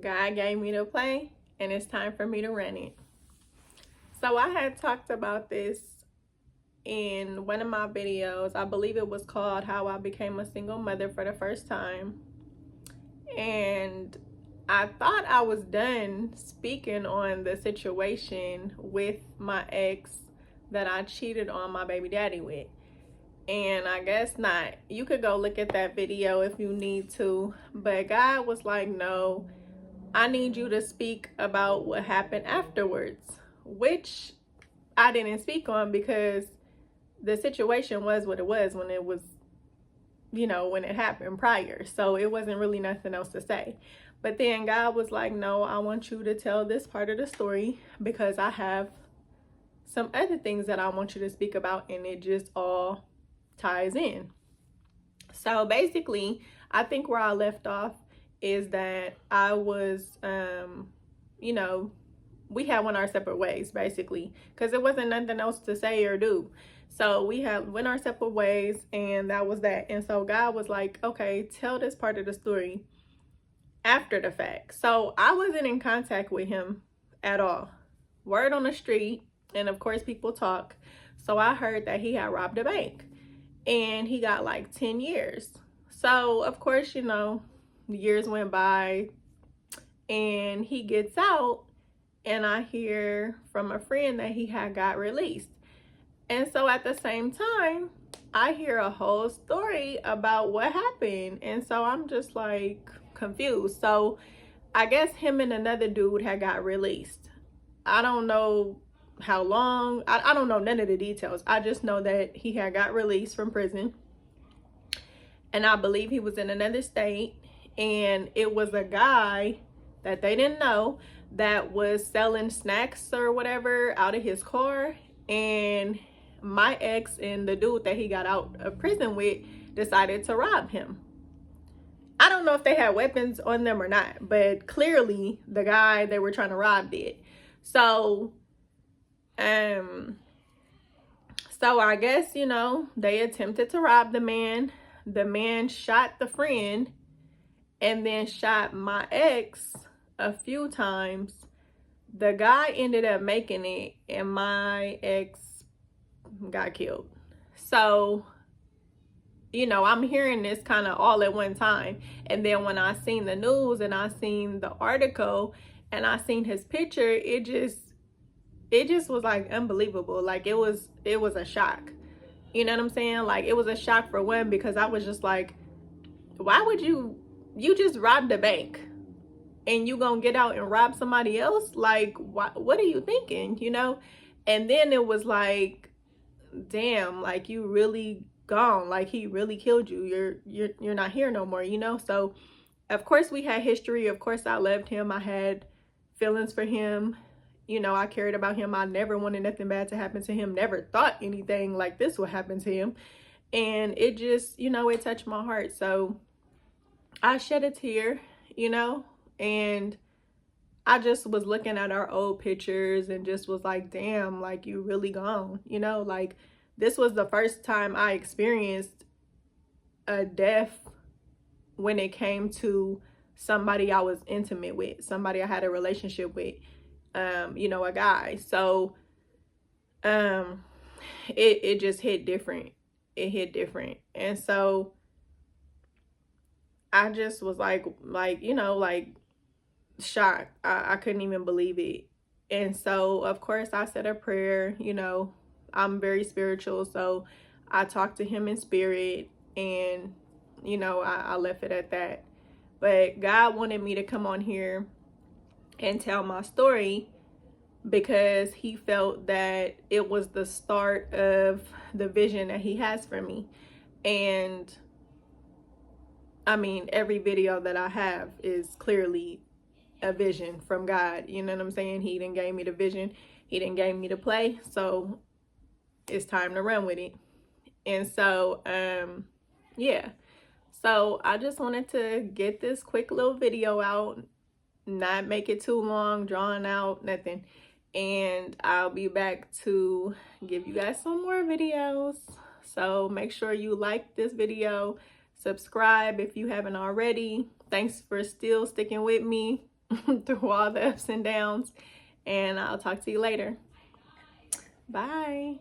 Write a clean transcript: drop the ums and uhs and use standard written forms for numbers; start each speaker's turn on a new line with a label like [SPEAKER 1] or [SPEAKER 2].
[SPEAKER 1] God gave me to play, and it's time for me to run it. So I had talked about this in one of my videos. I believe it was called How I Became a Single Mother for the First Time. And I thought I was done speaking on the situation with my ex that I cheated on my baby daddy with. And I guess not. You could go look at that video if you need to. But God was like, no, I need you to speak about what happened afterwards, which I didn't speak on because the situation was what it was when it was, when it happened prior. So it wasn't really nothing else to say. But then God was like, no, I want you to tell this part of the story because I have some other things that I want you to speak about, and it just all ties in. So basically, I think where I left off is that I was, we had went our separate ways, basically, because there wasn't nothing else to say or do. So we had went our separate ways, and that was that. And so God was like, okay, tell this part of the story after the fact. So I wasn't in contact with him at all. Word on the street, and of course people talk. So I heard that he had robbed a bank, and he got like 10 years. So of course, years went by, and he gets out, and I hear from a friend that he had got released. And so at the same time, I hear a whole story about what happened. And so I'm just like confused. So I guess him and another dude had got released. I don't know how long. I don't know none of the details. I just know that he had got released from prison. And I believe he was in another state. And it was a guy that they didn't know that was selling snacks or whatever out of his car. And my ex and the dude that he got out of prison with decided to rob him. I don't know if they had weapons on them or not, but clearly the guy they were trying to rob did. So I guess, they attempted to rob the man. The man shot the friend and then shot my ex a few times. The guy ended up making it, and my ex got killed. So, I'm hearing this kind of all at one time. And then when I seen the news and I seen the article and I seen his picture, it just was like unbelievable. Like it was a shock. You know what I'm saying? Like it was a shock for one, because I was just like, why would you just robbed a bank and you gonna get out and rob somebody else? Like, what are you thinking? And then it was like, damn, like you really gone. Like he really killed you. You're not here no more, So of course we had history. Of course I loved him. I had feelings for him. I cared about him. I never wanted nothing bad to happen to him. Never thought anything like this would happen to him. And it just, it touched my heart. So I shed a tear, and I just was looking at our old pictures and just was like, damn, like you really gone, like this was the first time I experienced a death when it came to somebody I was intimate with, somebody I had a relationship with, a guy. So it just hit different. It hit different. And so I just was like shocked. I couldn't even believe it. And so of course I said a prayer. I'm very spiritual, so I talked to him in spirit, and I left it at that. But God wanted me to come on here and tell my story because he felt that it was the start of the vision that he has for me. And I mean, every video that I have is clearly a vision from God. You know what I'm saying? He didn't gave me the vision. He didn't gave me the play. So it's time to run with it. And so, yeah. So I just wanted to get this quick little video out, not make it too long, drawn out, nothing. And I'll be back to give you guys some more videos. So make sure you like this video, subscribe if you haven't already. Thanks for still sticking with me. through all the ups and downs. And I'll talk to you later. Bye.